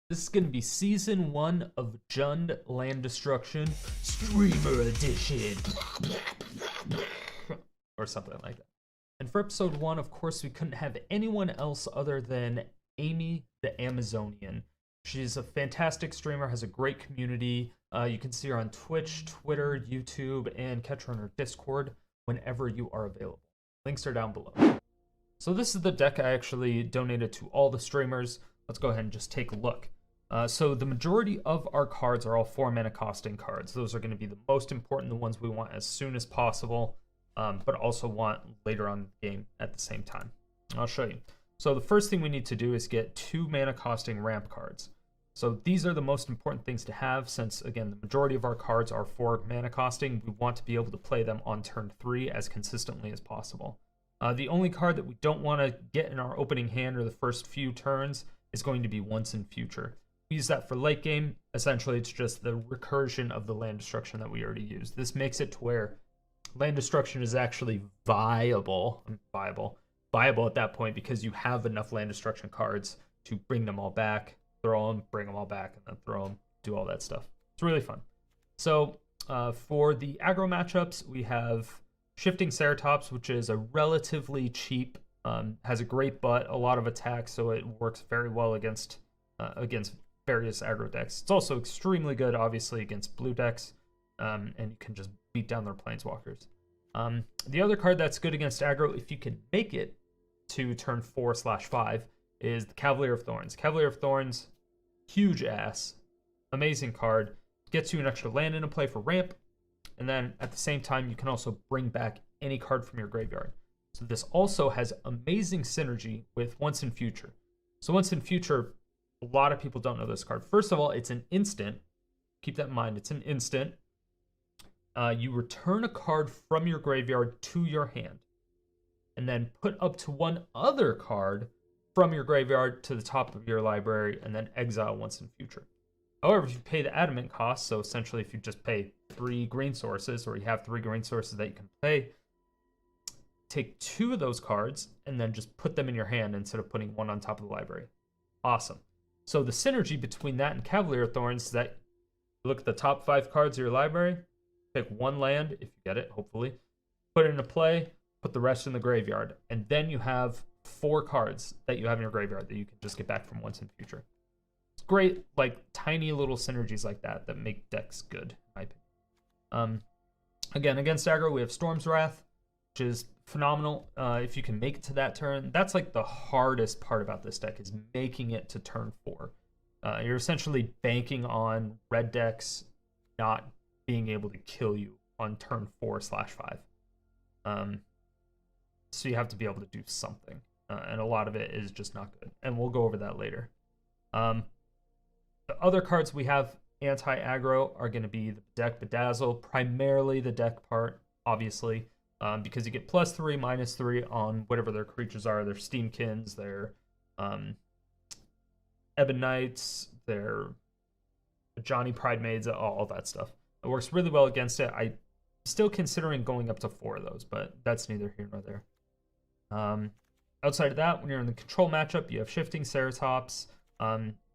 This is going to be Season 1 of Jund Land Destruction Streamer Edition. Or something like that. And for Episode 1, of course, we couldn't have anyone else other than Amy the Amazonian. She's a fantastic streamer, has a great community. You can see her on Twitch, Twitter, YouTube, and catch her on her Discord whenever you are available. Links are down below. So this is the deck I actually donated to all the streamers. Let's go ahead and just take a look. So the majority of our cards are all 4 mana costing cards. Those are going to be the most important, the ones we want as soon as possible, but also want later on in the game at the same time. I'll show you. So the first thing we need to do is get 2 mana costing ramp cards. So these are the most important things to have since, again, the majority of our cards are 4 mana costing. We want to be able to play them on turn 3 as consistently as possible. The only card that we don't want to get in our opening hand or the first few turns is going to be Once in Future. We use that for late game. Essentially, it's just the recursion of the land destruction that we already used. This makes it to where land destruction is actually viable at that point because you have enough land destruction cards to bring them all back, throw them, bring them all back, and then throw them, do all that stuff. It's really fun. So for the aggro matchups, we have Shifting Ceratops, which is a relatively cheap, has a great butt, a lot of attacks, so it works very well against various aggro decks. It's also extremely good, obviously, against blue decks, and you can just beat down their planeswalkers. The other card that's good against aggro, if you can make it to turn 4/5, is the Cavalier of Thorns. Cavalier of Thorns, huge ass, amazing card, gets you an extra land into play for ramp, and then at the same time, you can also bring back any card from your graveyard. So this also has amazing synergy with Once in Future. So Once in Future, a lot of people don't know this card. First of all, it's an instant. Keep that in mind. It's an instant. You return a card from your graveyard to your hand, and then put up to 1 other card from your graveyard to the top of your library, and then exile Once in Future. However, if you pay the adamant cost, so essentially if you just pay 3 green sources, or you have 3 green sources that you can pay, take 2 of those cards and then just put them in your hand instead of putting 1 on top of the library. Awesome. So the synergy between that and Cavalier of Thorns is that you look at the top 5 cards of your library, pick 1 land, if you get it, hopefully, put it into play, put the rest in the graveyard, and then you have 4 cards that you have in your graveyard that you can just get back from Once in Future. It's great, like, tiny little synergies like that that make decks good, in my opinion. Again, against aggro, we have Storm's Wrath, which is phenomenal. If you can make it to that turn, that's like the hardest part about this deck, is making it to turn 4. You're essentially banking on red decks not being able to kill you on turn 4/5. So you have to be able to do something, and a lot of it is just not good, and we'll go over that later. The other cards we have anti-aggro are going to be the deck Bedazzle, primarily the deck part, obviously, because you get +3, -3 on whatever their creatures are, their Steamkins, their Ebon Knights, their Johnny Pridemaids, all that stuff. It works really well against it. I'm still considering going up to 4 of those, but that's neither here nor there. Outside of that, when you're in the control matchup, you have Shifting Ceratops,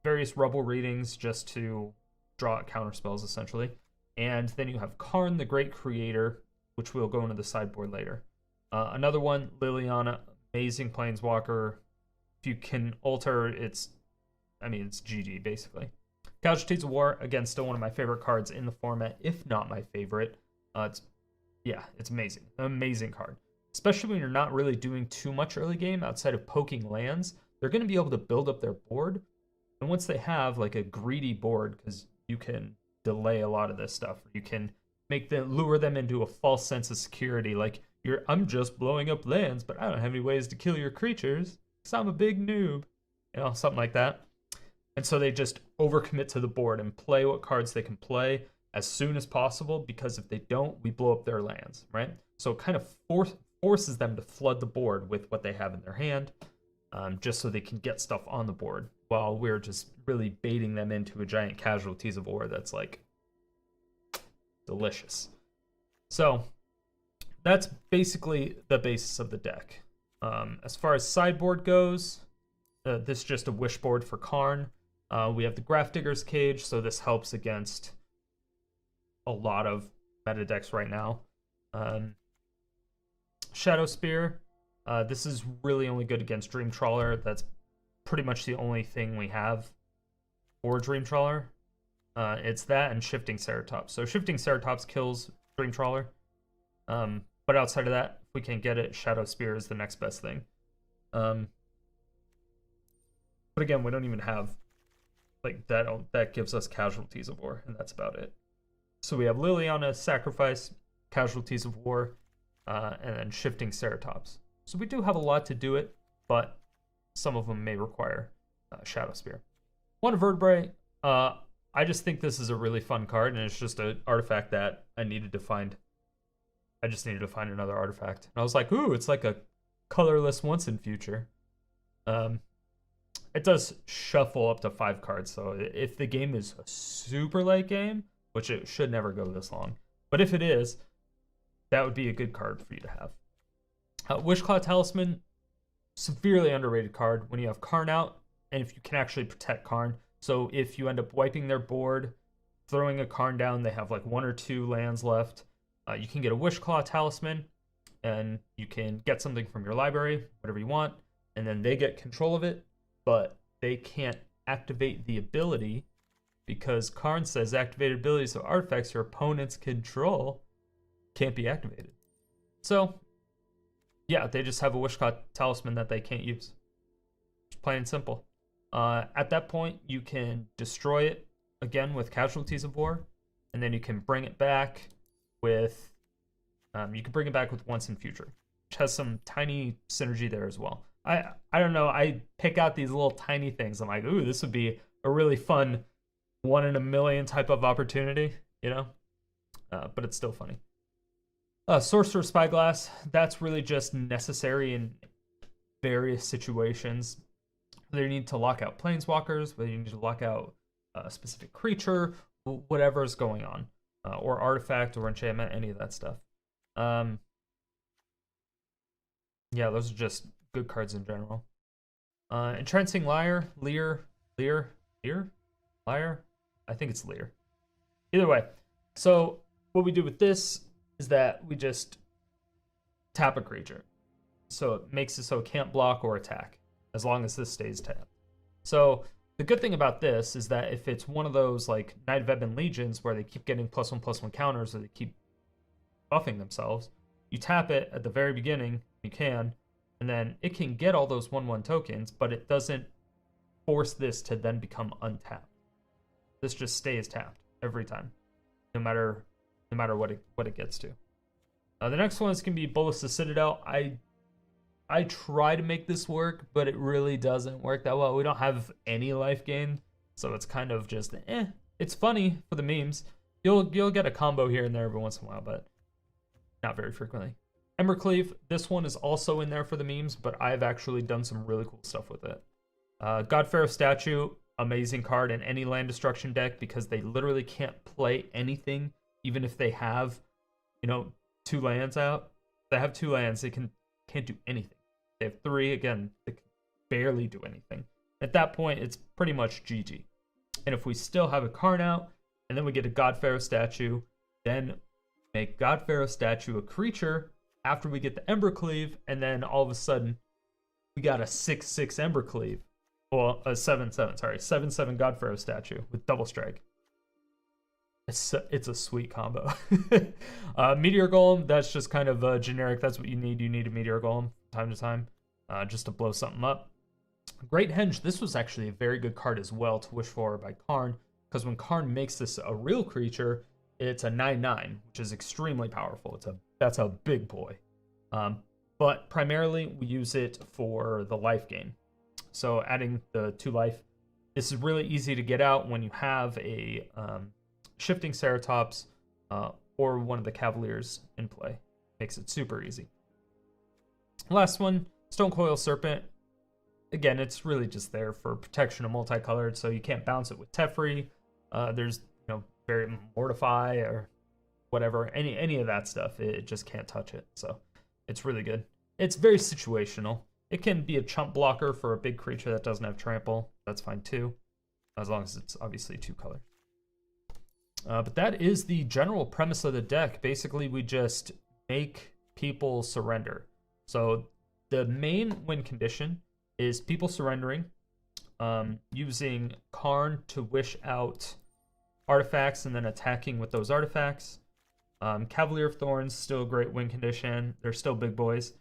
various Rubble Readings just to draw out counter spells, essentially. And then you have Karn, the Great Creator, which we'll go into the sideboard later. Another one, Liliana, amazing Planeswalker. If you can alter, it's GG, basically. Casualties of War, again, still one of my favorite cards in the format, if not my favorite. It's amazing. An amazing card. Especially when you're not really doing too much early game outside of poking lands. They're going to be able to build up their board. And once they have like a greedy board, because you can delay a lot of this stuff, you can lure them into a false sense of security, like I'm just blowing up lands, but I don't have any ways to kill your creatures because I'm a big noob, something like that. And so they just overcommit to the board and play what cards they can play as soon as possible, because if they don't, we blow up their lands, right? So it kind of forces them to flood the board with what they have in their hand, just so they can get stuff on the board, while we're just really baiting them into a giant Casualties of War that's like delicious. So that's basically the basis of the deck. As far as sideboard goes, this is just a wish board for Karn. We have the Grafdigger's Cage, so this helps against a lot of meta decks right now. Shadow Spear. This is really only good against Dream Trawler. That's pretty much the only thing we have for Dream Trawler. It's that and Shifting Ceratops. So Shifting Ceratops kills Dream Trawler. But outside of that, if we can't get it, Shadow Spear is the next best thing. But again, we don't even have like that. That gives us Casualties of War, and that's about it. So we have Liliana, Sacrifice, Casualties of War, and then Shifting Ceratops. So we do have a lot to do it, but some of them may require Shadow Spear. One Vertebrae. I just think this is a really fun card, and it's just an artifact that I needed to find. I just needed to find another artifact. And I was like, ooh, it's like a colorless Once in Future. It does shuffle up to 5 cards, so if the game is a super late game, which it should never go this long, but if it is, that would be a good card for you to have. Wishclaw Talisman, severely underrated card when you have Karn out, and if you can actually protect Karn. So if you end up wiping their board, throwing a Karn down, they have like 1 or 2 lands left, you can get a Wishclaw Talisman, and you can get something from your library, whatever you want, and then they get control of it, but they can't activate the ability because Karn says activated abilities of artifacts your opponents control can't be activated. So, yeah, they just have a Wishclaw Talisman that they can't use. Just plain and simple. At that point, you can destroy it again with Casualties of War, and then you can bring it back with Once in Future, which has some tiny synergy there as well. I don't know. I pick out these little tiny things. I'm like, ooh, this would be a really fun 1 in a million type of opportunity, you know? But it's still funny. Sorcerer Spyglass, that's really just necessary in various situations. Whether you need to lock out planeswalkers, whether you need to lock out a specific creature, whatever is going on, or artifact or enchantment, any of that stuff. Yeah, those are just good cards in general. Entrancing Lyre, Lear? Lyre? I think it's Lear. Either way, so what we do with this is that we just tap a creature. So it makes it so it can't block or attack, as long as this stays tapped. So the good thing about this is that if it's one of those like Knight of Ebon Legions where they keep getting +1/+1 counters or they keep buffing themselves, you tap it at the very beginning, you can, and then it can get all those 1/1 tokens, but it doesn't force this to then become untapped. This just stays tapped every time, no matter what it gets to. The next one is going to be Bolus the Citadel. I try to make this work, but it really doesn't work that well. We don't have any life gain, so it's kind of just It's funny for the memes. You'll get a combo here and there every once in a while, but not very frequently. Embercleave, this one is also in there for the memes, but I've actually done some really cool stuff with it. Godpharaoh Statue, amazing card in any land destruction deck because they literally can't play anything, even if they have, 2 lands out. If they have 2 lands, they can't do anything. They have 3, again, they can barely do anything. At that point, it's pretty much GG. And if we still have a Karn out, and then we get a Godpharaoh Statue, then make Godpharaoh Statue a creature after we get the Embercleave, and then all of a sudden, we got a 6/6 Embercleave. Well, a 7/7, sorry. 7/7 Godpharaoh Statue with double strike. It's a sweet combo. Meteor Golem, that's just kind of generic. That's what you need. You need a Meteor Golem from time to time just to blow something up. Great Henge, this was actually a very good card as well to wish for by Karn, because when Karn makes this a real creature, it's a 9/9, which is extremely powerful. That's a big boy. But primarily, we use it for the life gain. So adding the 2 life, this is really easy to get out when you have a Shifting Ceratops or one of the Cavaliers in play. Makes it super easy. Last one, Stonecoil Serpent. Again, it's really just there for protection of multicolored, so you can't bounce it with Teferi. There's very Mortify or whatever, any of that stuff. It just can't touch it, so it's really good. It's very situational. It can be a chump blocker for a big creature that doesn't have trample. That's fine too. as long as it's obviously 2 colors. But that is the general premise of the deck. Basically, we just make people surrender. So the main win condition is people surrendering, using Karn to wish out artifacts and then attacking with those artifacts. Cavalier of Thorns, still a great win condition. They're still big boys.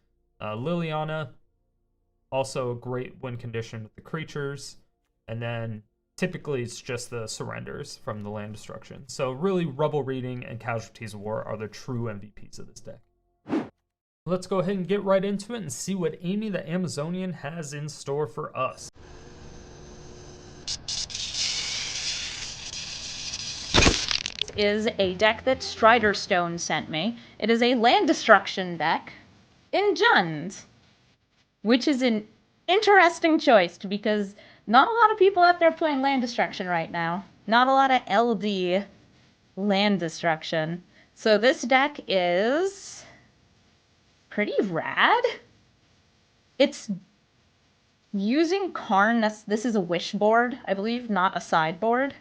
Liliana, also a great win condition with the creatures. And then typically it's just the surrenders from the land destruction. So really, Rubble Reading and Casualties of War are the true MVPs of this deck. Let's go ahead and get right into it and see what Amy the Amazonian has in store for us. Is a deck that Striderstone sent me. It is a land destruction deck in Jund, which is an interesting choice because not a lot of people out there playing land destruction right now. Not a lot of LD land destruction. So this deck is pretty rad. It's using Karn. This is a wish board, I believe, not a sideboard.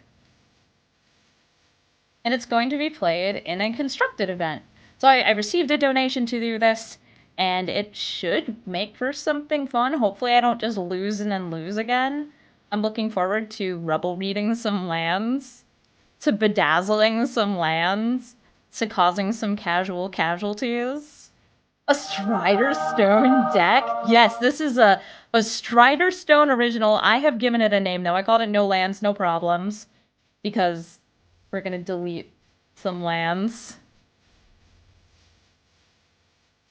And it's going to be played in a constructed event. So I received a donation to do this, and it should make for something fun. Hopefully I don't just lose and then lose again. I'm looking forward to Rubble Reading some lands, to bedazzling some lands, to causing some casual casualties. A Striderstone deck? Yes, this is a Striderstone original. I have given it a name, though. I called it No Lands, No Problems, because we're gonna delete some lands.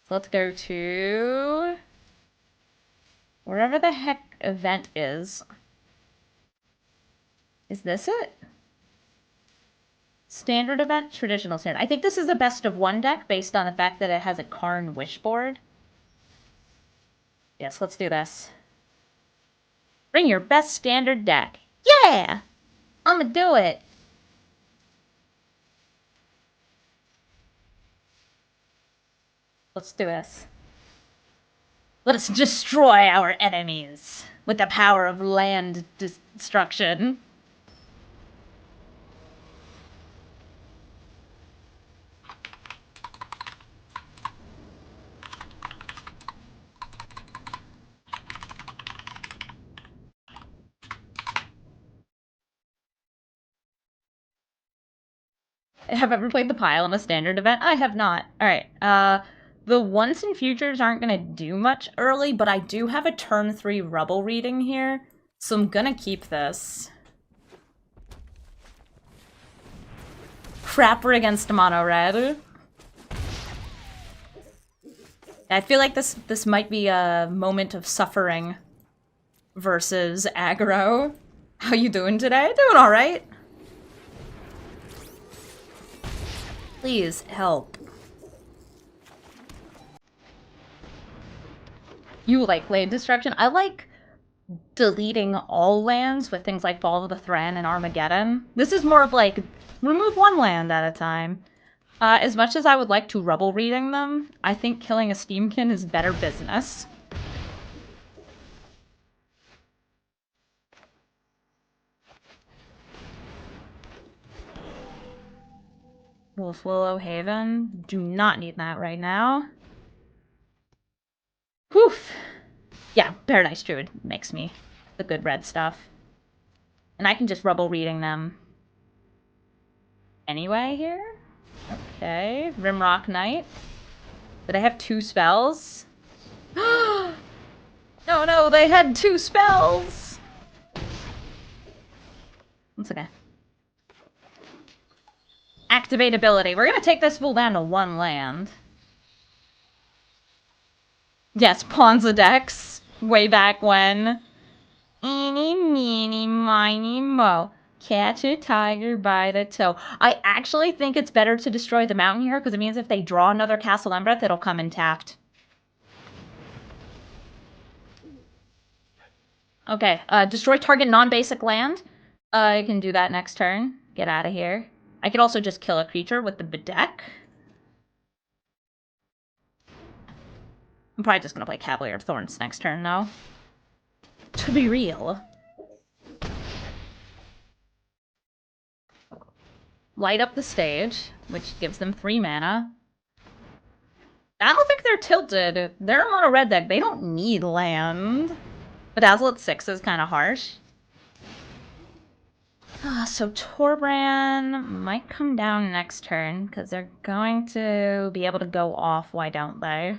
So let's go to wherever the heck event is. Is this it? Standard event, traditional standard. I think this is a best of one deck based on the fact that it has a Karn wish board. Yes, let's do this. Bring your best standard deck. Yeah! I'ma do it. Let's do this. Let us destroy our enemies with the power of land destruction. Have ever played the pile in a standard event? I have not. Alright, the once and futures aren't gonna do much early, but I do have a turn 3 Rubble Reading here, so I'm gonna keep this. Crapper against mono red. I feel like this might be a moment of suffering versus aggro. How you doing today? Doing alright. Please help. You like land destruction? I like deleting all lands with things like Fall of the Thran and Armageddon. This is more of like, remove one land at a time. As much as I would like to Rubble Reading them, I think killing a Steamkin is better business. Wolf Willow Haven. Do not need that right now. Whew. Yeah, Paradise Druid makes me the good red stuff. And I can just Rubble Reading them anyway here. Okay, Rimrock Knight. Did I have 2 spells? No, they had 2 spells! That's okay. Activate ability. We're gonna take this fool down to 1 land. Yes, Ponza decks. Way back when. Eeny, meeny, miny, mo. Catch a tiger by the toe. I actually think it's better to destroy the mountain here, because it means if they draw another Castle Embereth, it'll come intact. Okay, destroy target non-basic land. I can do that next turn. Get out of here. I could also just kill a creature with the Bedeck. I'm probably just gonna play Cavalier of Thorns next turn, though. To be real. light up the stage, which gives them 3 mana. I don't think they're tilted. They're on a red deck. They don't need land. Bedazzle at 6 is kind of harsh. So Torbran might come down next turn, because they're going to be able to go off, why don't they?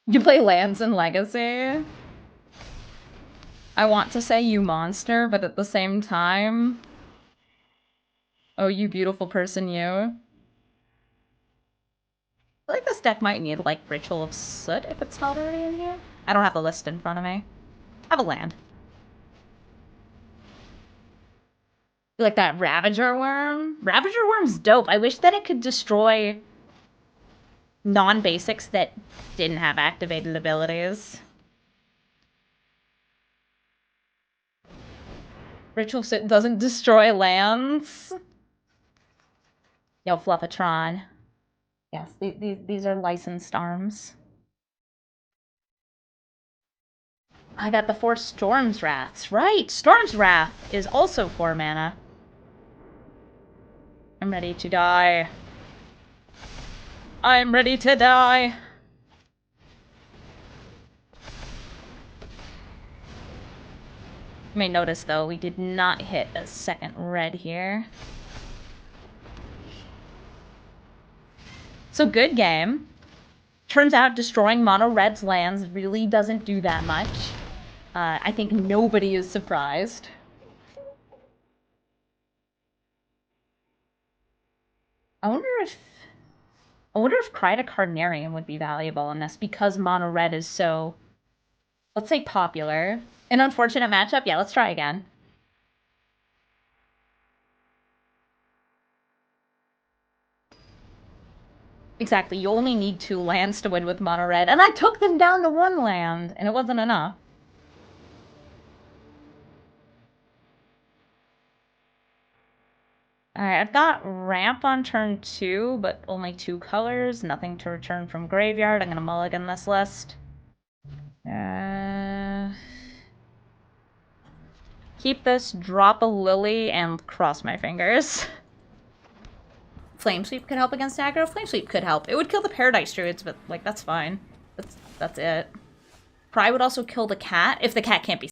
You play lands in Legacy? I want to say you monster, but at the same time... Oh, you beautiful person, you. I feel like this deck might need, like, Ritual of Soot if it's not already in here. I don't have the list in front of me. I have a land. You like that Ravager Worm? Ravager Worm's dope. I wish that it could destroy non-basics that didn't have activated abilities. Ritual Sit doesn't destroy lands. Yo, Fluffitron. Yes, these are licensed arms. I got the 4 Storm's Wraths. Right, Storm's Wrath is also 4 mana. I'm ready to die. I'm ready to die. You may notice, though, we did not hit a second red here. So good game. Turns out destroying mono red's lands really doesn't do that much. I think nobody is surprised. I wonder if Cryda Cardinarium would be valuable in this because mono red is so, let's say, popular. An unfortunate matchup? Yeah, let's try again. Exactly, you only need 2 lands to win with mono red, and I took them down to 1 land, and it wasn't enough. Alright, I've got ramp on turn 2, but only 2 colors, nothing to return from graveyard. I'm gonna mulligan this list. Keep this, drop a lily, and cross my fingers. Flame Sweep could help against aggro. Flame Sweep could help. It would kill the Paradise Druids, but, like, that's fine. That's it. Pry would also kill the cat, if the cat can't be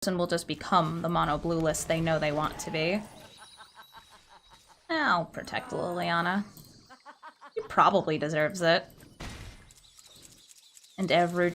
person will just become the mono blue list they know they want to be. I'll protect Liliana. He probably deserves it. And every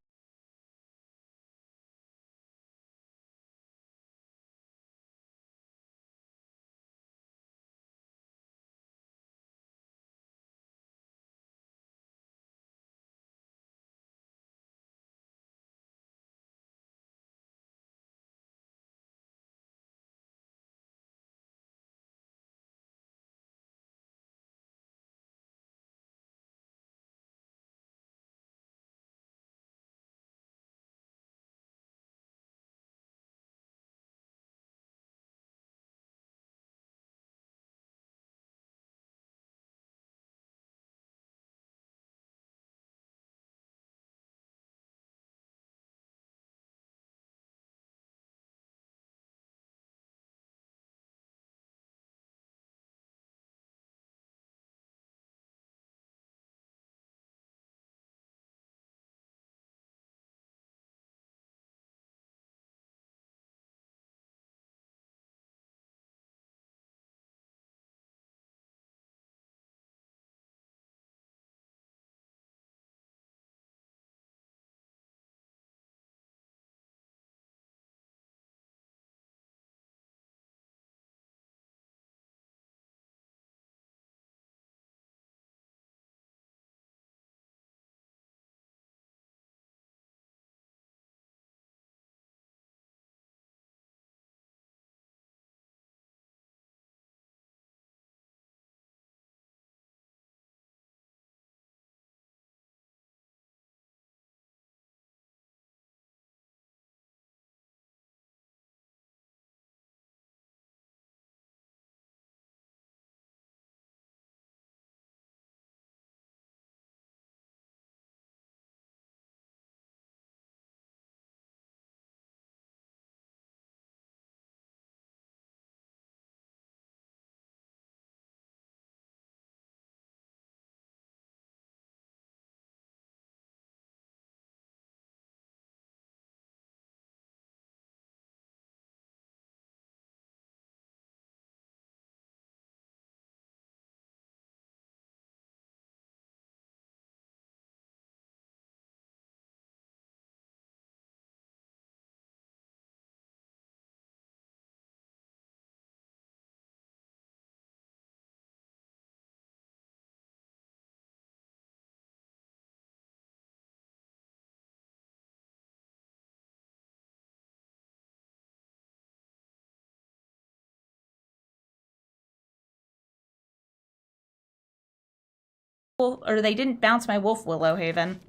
or they didn't bounce my Wolf Willow Haven.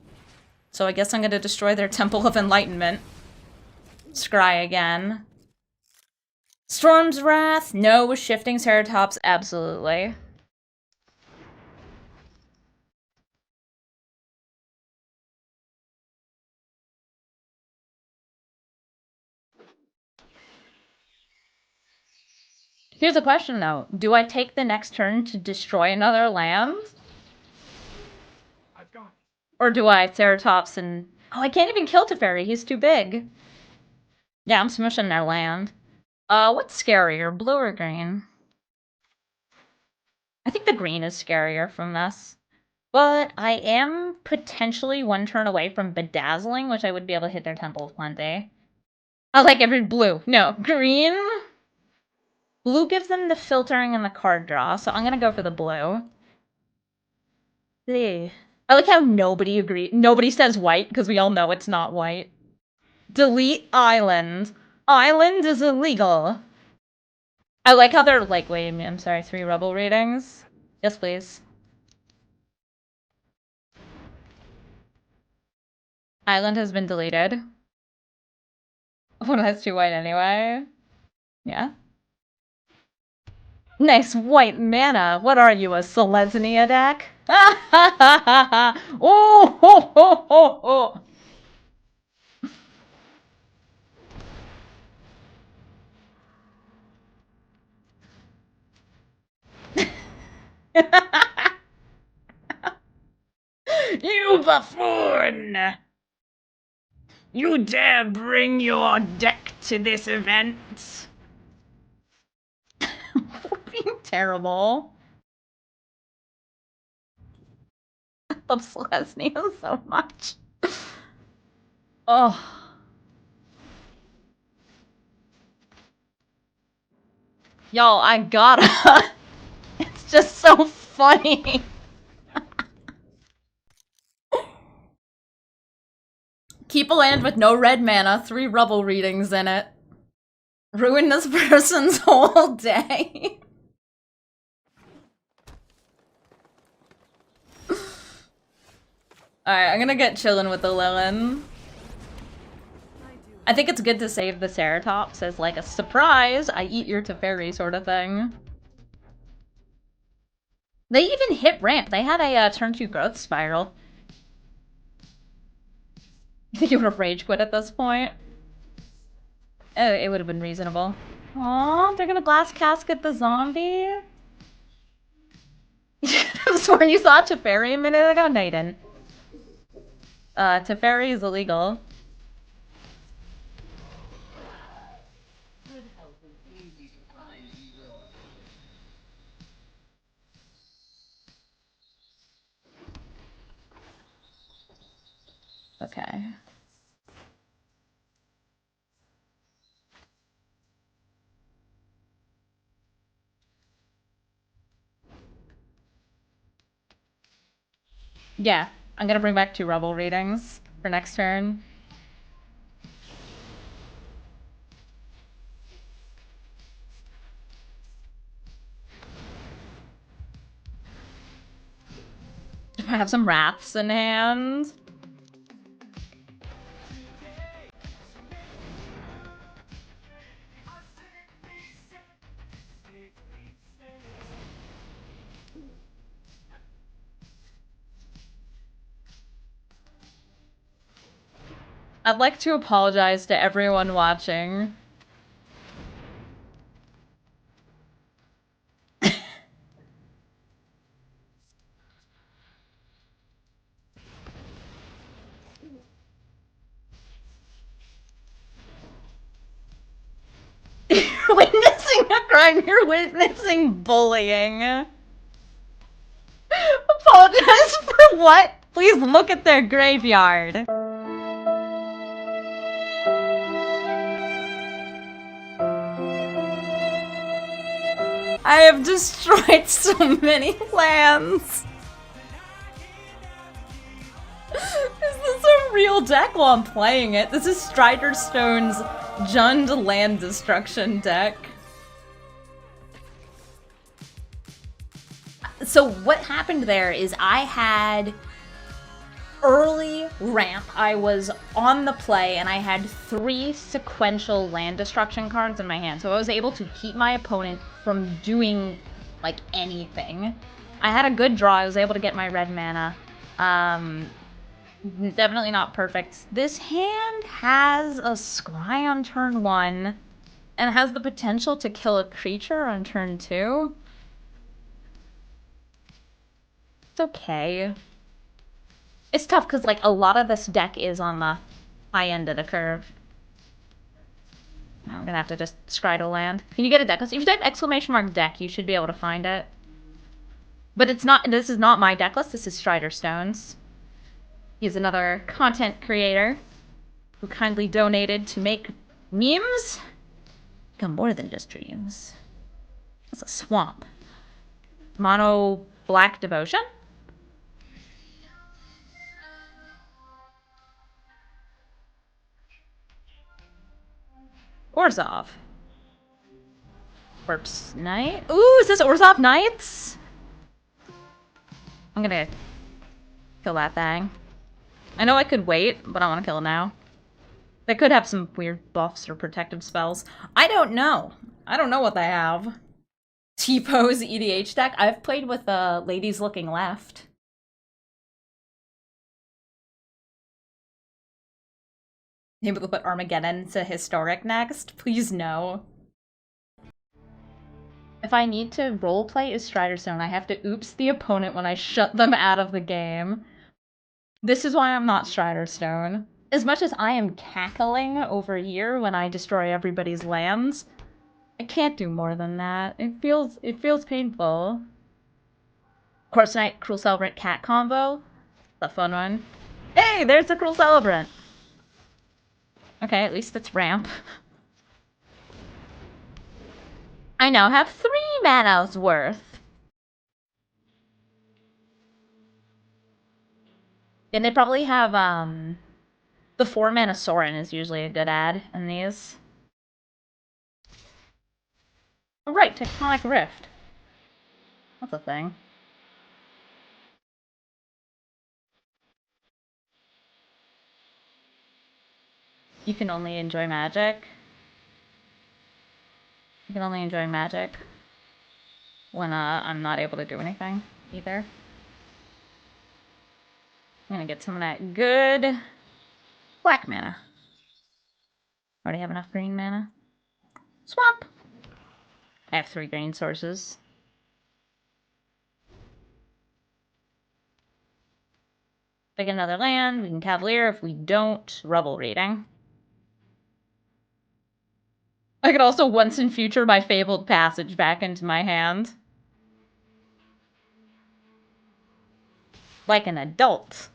So I guess I'm gonna destroy their Temple of Enlightenment. Scry again. Storm's Wrath? No. With Shifting Ceratops? Absolutely. Here's a question though. Do I take the next turn to destroy another land? Or do I Ceratops and... Oh, I can't even kill Teferi. He's too big. Yeah, I'm smushing their land. What's scarier, blue or green? I think the green is scarier from this. But I am potentially one turn away from Bedazzling, which I would be able to hit their Temple of Plenty. I like every blue. No, green? Blue gives them the filtering and the card draw, so I'm gonna go for the blue. I like how nobody says white, because we all know it's not white. Delete island. Island is illegal. I like how they're like, wait a minute, I'm sorry, 3 rebel ratings? Yes, please. Island has been deleted. Well, that's too white anyway. Yeah. Nice white mana. What are you, a Selesnya deck? Ha ha ha ha ha! Oh ho ho ho ho! You buffoon! You dare bring your deck to this event. Being terrible. I love Celestia so much. Oh. Y'all, I gotta. It's just so funny. Keep a land with no red mana, 3 rubble readings in it. Ruin this person's whole day. Alright, I'm gonna get chillin' with the Lilin. I think it's good to save the Ceratops as like a surprise, I eat your Teferi sort of thing. They even hit ramp. They had a turn 2 growth spiral. You think you would have rage quit at this point? Oh, it would have been reasonable. Aw, they're gonna glass casket the zombie? I sworn you saw Teferi a minute ago? No, you didn't. Teferi is illegal. Okay. Yeah, I'm gonna bring back 2 rubble readings for next turn. I have some wraths in hand. I'd like to apologize to everyone watching. You're witnessing a crime, you're witnessing bullying. Apologize for what? Please look at their graveyard. I have destroyed so many lands. Is this a real deck while I'm playing it? This is Strider Stone's Jund land destruction deck. So what happened there is I had early ramp. I was on the play and I had 3 sequential land destruction cards in my hand. So I was able to keep my opponent from doing like anything. I had a good draw. I was able to get my red mana. Definitely not perfect. This hand has a scry on turn 1 and has the potential to kill a creature on turn 2. It's okay. It's tough because like a lot of this deck is on the high end of the curve. I'm gonna have to just scry to land. Can you get a deck list? If you type ! deck, you should be able to find it. But it's not. This is not my deck list. This is Strider Stone's. He's another content creator who kindly donated to make memes become more than just dreams. It's a swamp. Mono Black Devotion? Orzhov. Corpse Knight? Ooh, is this Orzhov Knights? I'm gonna kill that thing. I know I could wait, but I want to kill it now. They could have some weird buffs or protective spells. I don't know. I don't know what they have. T-Pose EDH deck? I've played with Ladies Looking Left. Maybe we'll put Armageddon to Historic next? Please no. If I need to roleplay as Strider Stone, I have to oops the opponent when I shut them out of the game. This is why I'm not Strider Stone. As much as I am cackling over here when I destroy everybody's lands, I can't do more than that. It feels painful. Corpse Knight, Cruel Celebrant Cat combo. The fun one. Hey, there's the Cruel Celebrant! Okay, at least it's ramp. I now have 3 mana's worth. And they probably have, the 4 mana Sorin is usually a good add in these. Oh, right, Tectonic Rift. That's a thing. You can only enjoy magic. You can only enjoy magic when I'm not able to do anything either. I'm gonna get some of that good black mana. Already have enough green mana. Swamp! I have 3 green sources. Pick another land, we can Cavalier. If we don't, Rubble Reading. I could also once in future my Fabled Passage back into my hand. Like an adult.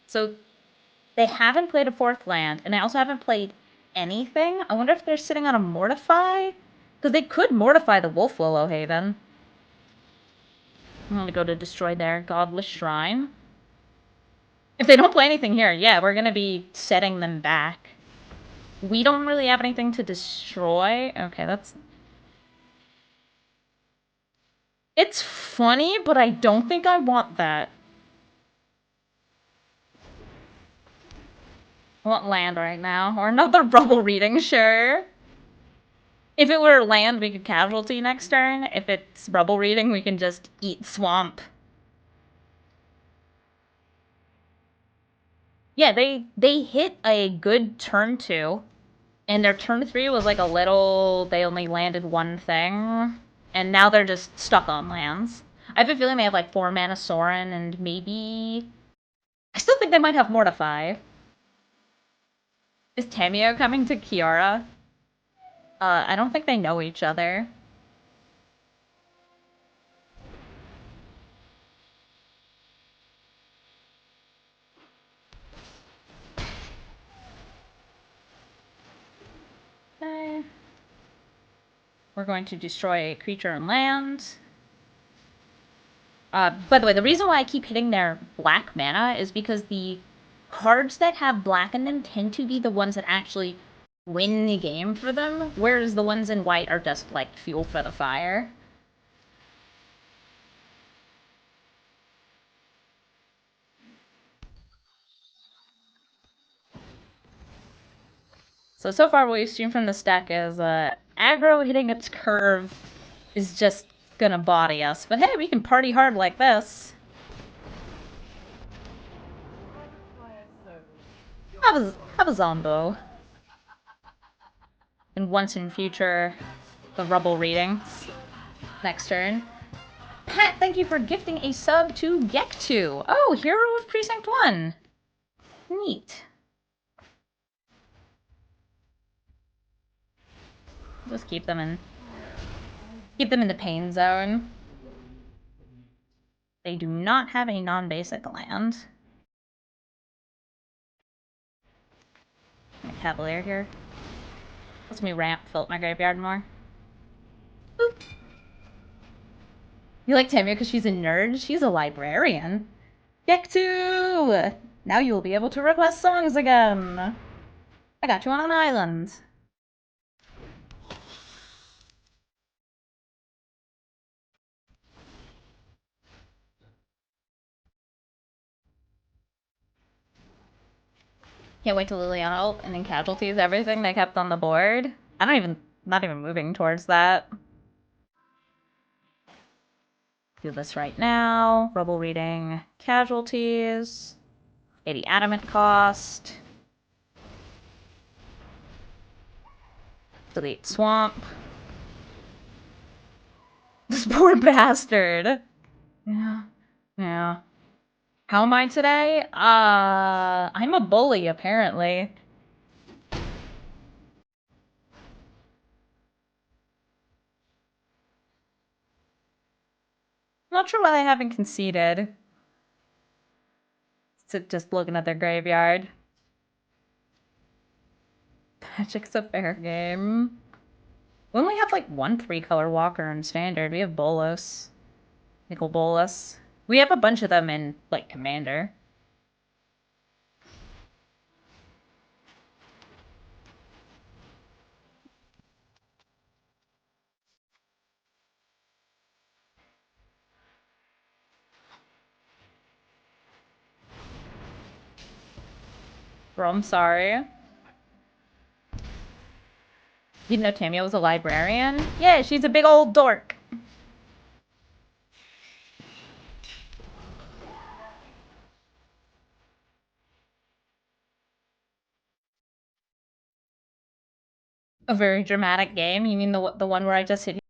So they haven't played a 4th land, and they also haven't played anything. I wonder if they're sitting on a Mortify? Because they could Mortify the Wolf Willow Haven. I'm gonna go to destroy their Godless Shrine. If they don't play anything here, yeah, we're gonna be setting them back. We don't really have anything to destroy. Okay, that's... It's funny, but I don't think I want that. I want land right now. Or another Rubble Reading, sure. If it were land, we could Casualty next turn. If it's Rubble Reading, we can just eat Swamp. Yeah, they hit a good turn 2. And their turn 3 was like a little... They only landed 1 thing. And now they're just stuck on lands. I have a feeling they have like 4 mana Sorin and maybe... I still think they might have Mortify. Is Tamio coming to Kiara? I don't think they know each other. Okay. We're going to destroy a creature and land. By the way, the reason why I keep hitting their black mana is because the cards that have black in them tend to be the ones that actually win the game for them, whereas the ones in white are just, like, fuel for the fire. So far what we've seen from this deck is, aggro hitting its curve is just gonna body us. But hey, we can party hard like this. Have a Zombo. And once in future, the Rubble Readings. Next turn. Pat, thank you for gifting a sub to Gektu. Oh, Hero of Precinct 1. Neat. Just keep them in the pain zone. They do not have a non-basic land. My Cavalier here. Let's me ramp, fill up my graveyard more. Boop. You like Tamia because she's a nerd? She's a librarian. Gektu! Now you will be able to request songs again. I got you on an island. Can't wait till Liliana ult and then casualties everything they kept on the board. Not even moving towards that. Do this right now. Rubble Reading, casualties, 80 adamant cost. Delete swamp. This poor bastard. Yeah. Yeah. How am I today? I'm a bully, apparently. I'm not sure why they haven't conceded. Just looking at their graveyard. Magic's a fair game. We only have like one 3-color walker in standard. We have Bolos. Nicol Bolas. We have a bunch of them in like Commander. Bro, I'm sorry. You didn't know Tamia was a librarian? Yeah, she's a big old dork. A very dramatic game? You mean the one where I just hit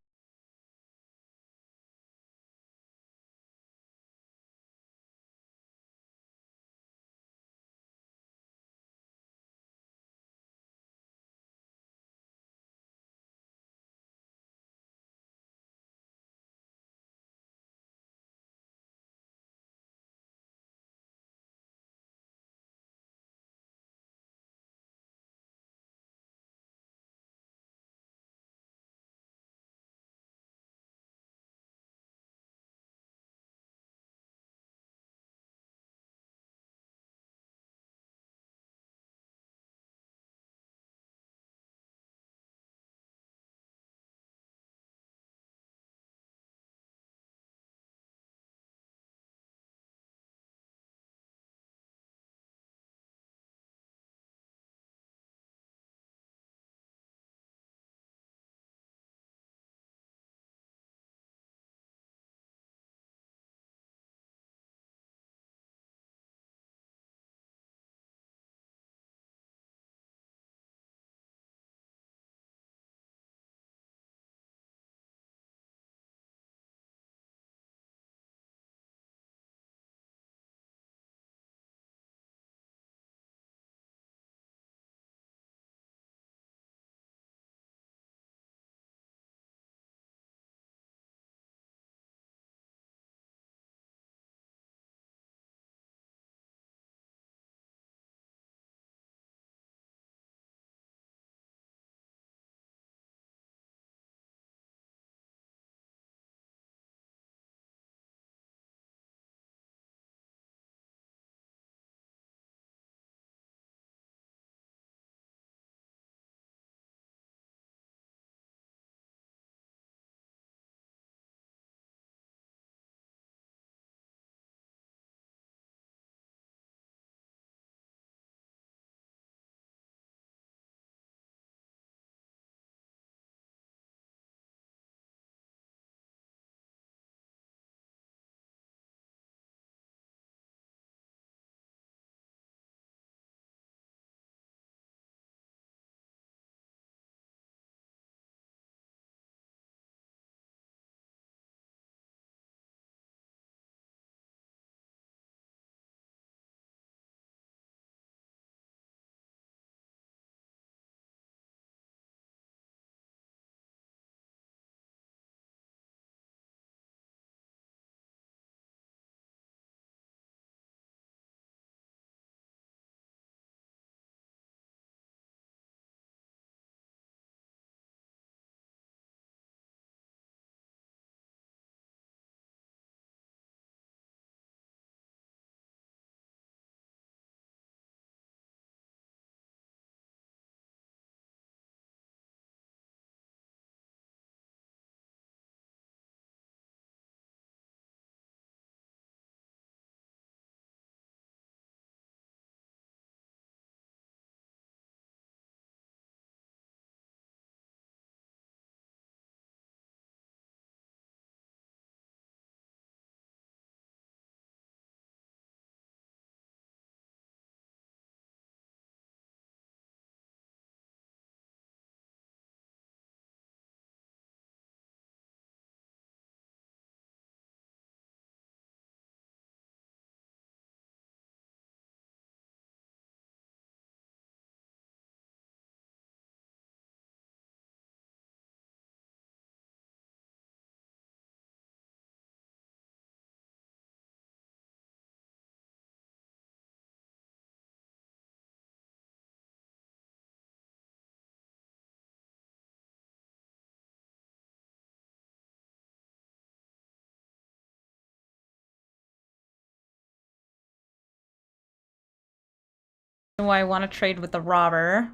Do I want to trade with the robber?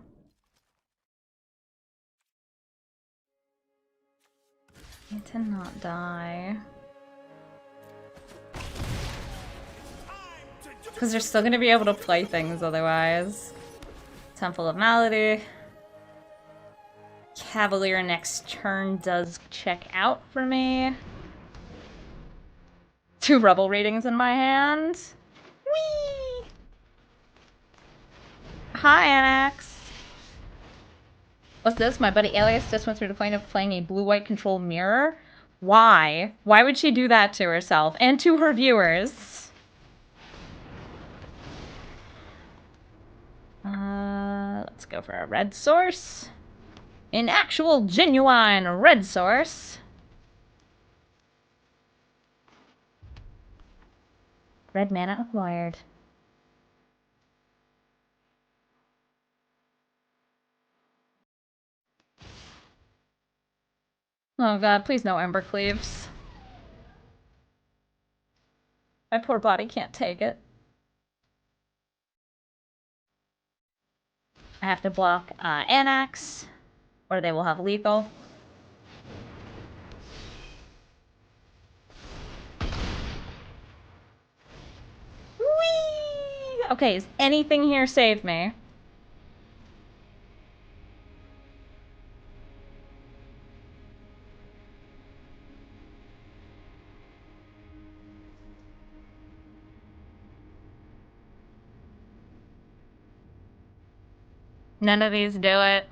Need to not die. Because they're still going to be able to play things otherwise. Temple of Malady. Cavalier next turn does check out for me. 2 rebel ratings in my hand. Whee! Hi, Anax. What's this? My buddy Alias just went through the point of playing a blue-white control mirror. Why? Why would she do that to herself and to her viewers? Let's go for a red source. An actual, genuine red source. Red mana acquired. Oh god, please no Ember Cleaves. My poor body can't take it. I have to block Anax, or they will have lethal. Whee! Okay, is anything here save me? None of these do it.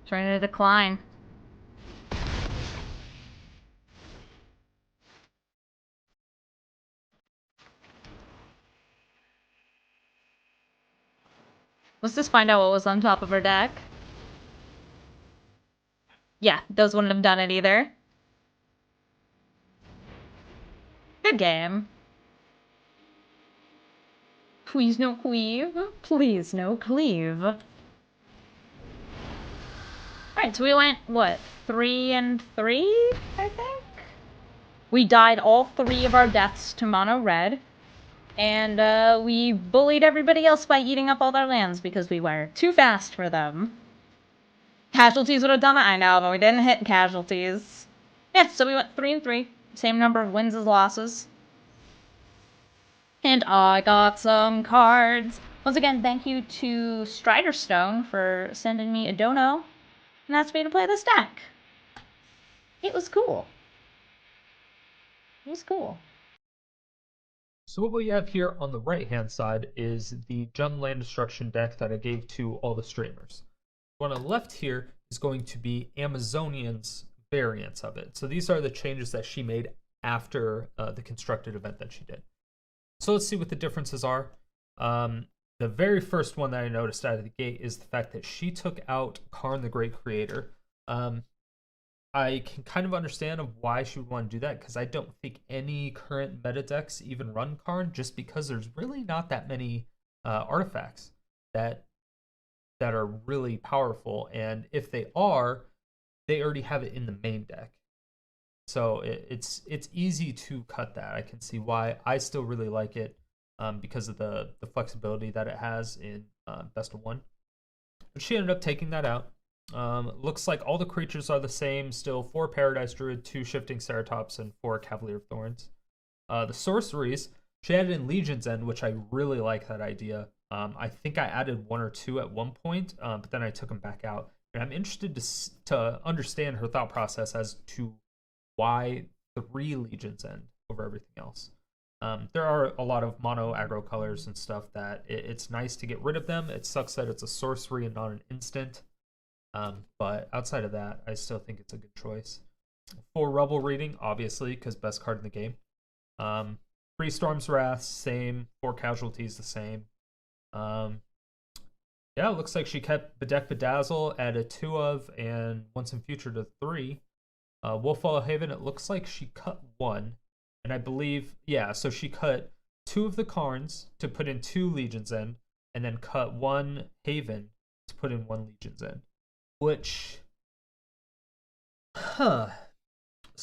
Trying to decline. Let's just find out what was on top of her deck. Yeah, those wouldn't have done it either. Good game. Please no cleave. Please no cleave. Alright, so we went, what, 3 and 3, I think? We died all 3 of our deaths to mono red. And we bullied everybody else by eating up all their lands because we were too fast for them. Casualties would have done it, I know, but we didn't hit casualties. Yeah, so we went 3 and 3. Same number of wins as losses. And I got some cards. Once again, thank you to Striderstone for sending me a dono. And asked me to play this deck. It was cool. It was cool. So what we have here on the right-hand side is the Gem Land Destruction deck that I gave to all the streamers. One on the left here is going to be Amazonian's variants of it. So these are the changes that she made after the constructed event that she did. So let's see what the differences are. The very first one that I noticed out of the gate is the fact that she took out Karn the Great Creator. I can kind of understand of why she would want to do that, because I don't think any current meta decks even run Karn, just because there's really not that many artifacts that are really powerful, and if they are, they already have it in the main deck. So it's easy to cut that. I can see why. I still really like it because of the flexibility that it has in best of one. But she ended up taking that out. Looks like all the creatures are the same still: 4 Paradise Druid, 2 Shifting Ceratops, and 4 Cavalier of Thorns. The sorceries, she added in Legion's End, which I really like that idea. I think I added 1 or 2 at one point, but then I took them back out. And I'm interested to understand her thought process as to why 3 Legion's End over everything else. There are a lot of mono aggro colors and stuff that it's nice to get rid of them. It sucks that it's a sorcery and not an instant. But outside of that, I still think it's a good choice. 4 Rebel Reading, obviously, because best card in the game. 3 Storm's Wrath, same. 4 Casualties, the same. Yeah, it looks like she kept Bedeck Bedazzle, added 2 of, and Once in Future to 3. Wolfwallow Haven, it looks like she cut 1. And I believe, yeah, so she cut 2 of the Karns to put in 2 Legion's End, and then cut 1 Haven to put in 1 Legion's End. Which, so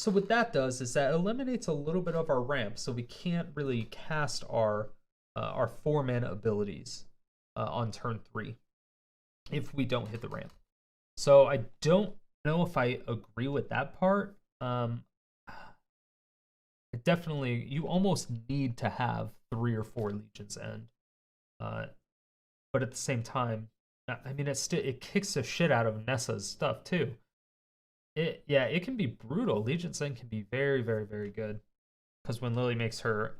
what that does is that eliminates a little bit of our ramp, so we can't really cast our 4 mana abilities on turn 3 if we don't hit the ramp. So I don't know if I agree with that part. Definitely, you almost need to have 3 or 4 Legion's End. But at the same time, I mean, it kicks the shit out of Nessa's stuff too. It can be brutal. Legion's End can be very, very, very good, because when Lily makes her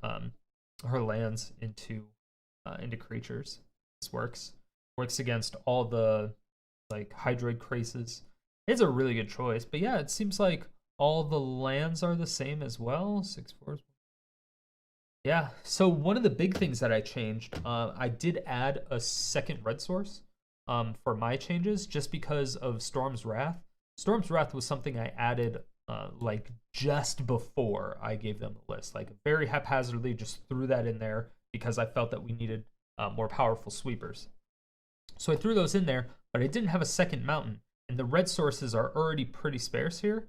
lands into creatures, this works against all the like Hydroid Craces. It's a really good choice. But yeah, it seems like all the lands are the same as well. 6/4. Yeah, so one of the big things that I changed, I did add a second red source for my changes, just because of Storm's Wrath. Storm's Wrath was something I added like just before I gave them the list. Like very haphazardly just threw that in there because I felt that we needed more powerful sweepers. So I threw those in there, but I didn't have a second mountain, and the red sources are already pretty sparse here.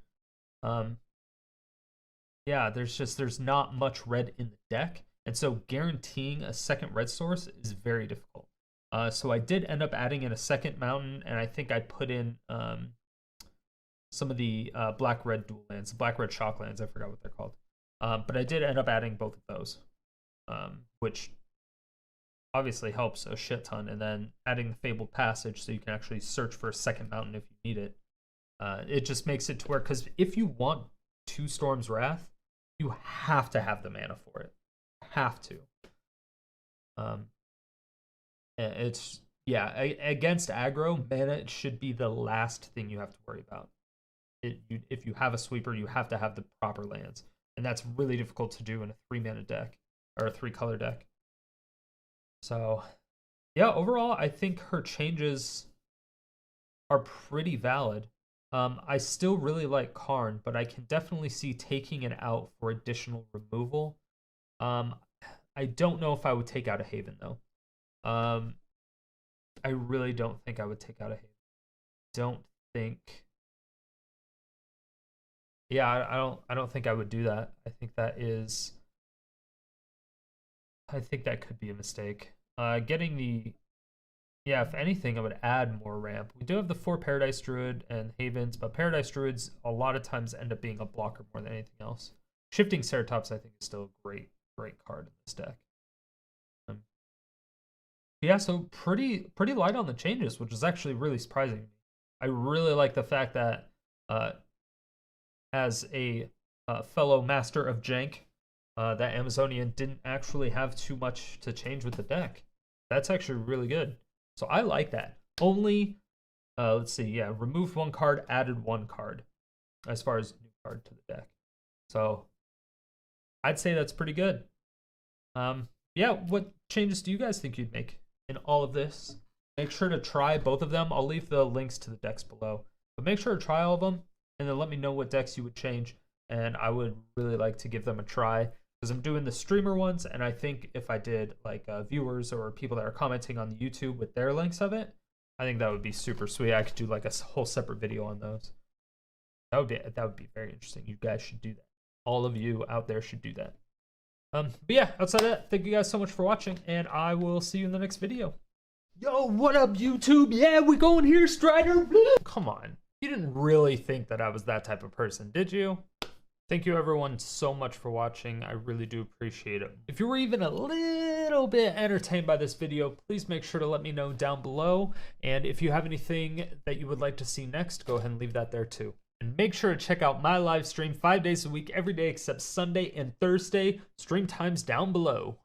Yeah, there's not much red in the deck, and so guaranteeing a second red source is very difficult. So I did end up adding in a second mountain, and I think I put in some of the black-red dual lands, black-red shock lands. I forgot what they're called. But I did end up adding both of those, which obviously helps a shit ton. And then adding the Fabled Passage, so you can actually search for a second mountain if you need it. It just makes it to where, because if you want 2 Storm's Wrath, you have to have the mana for it. Have to. It's, yeah, against aggro, mana should be the last thing you have to worry about. If you have a sweeper, you have to have the proper lands. And that's really difficult to do in a 3-mana deck, or a 3-color deck. So, yeah, overall, I think her changes are pretty valid. I still really like Karn, but I can definitely see taking it out for additional removal. I don't know if I would take out a Haven, though. I really don't think I would take out a Haven. Don't think... Yeah, I don't think I would do that. I think that could be a mistake. Getting the... Yeah, if anything, I would add more ramp. We do have the 4 Paradise Druid and Havens, but Paradise Druids a lot of times end up being a blocker more than anything else. Shifting Ceratops, I think, is still a great card in this deck. Yeah, so pretty light on the changes, which is actually really surprising. I really like the fact that as a fellow master of jank, that Amazonian didn't actually have too much to change with the deck. That's actually really good. So I like that. Only, let's see, yeah, removed 1 card, added 1 card as far as new card to the deck. So I'd say that's pretty good. Yeah, what changes do you guys think you'd make in all of this? Make sure to try both of them. I'll leave the links to the decks below. But make sure to try all of them, and then let me know what decks you would change. And I would really like to give them a try, because I'm doing the streamer ones, and I think if I did like viewers or people that are commenting on the YouTube with their links of it, I think that would be super sweet. I could do like a whole separate video on those. That would be very interesting. You guys should do that. All of you out there should do that. But yeah, outside of that, thank you guys so much for watching, and I will see you in the next video. Yo, what up, YouTube? Yeah, we going here, Strider. Come on. You didn't really think that I was that type of person, did you? Thank you everyone so much for watching. I really do appreciate it. If you were even a little bit entertained by this video, please make sure to let me know down below. And if you have anything that you would like to see next, go ahead and leave that there too. And make sure to check out my live stream 5 days a week, every day except Sunday and Thursday. Stream times down below.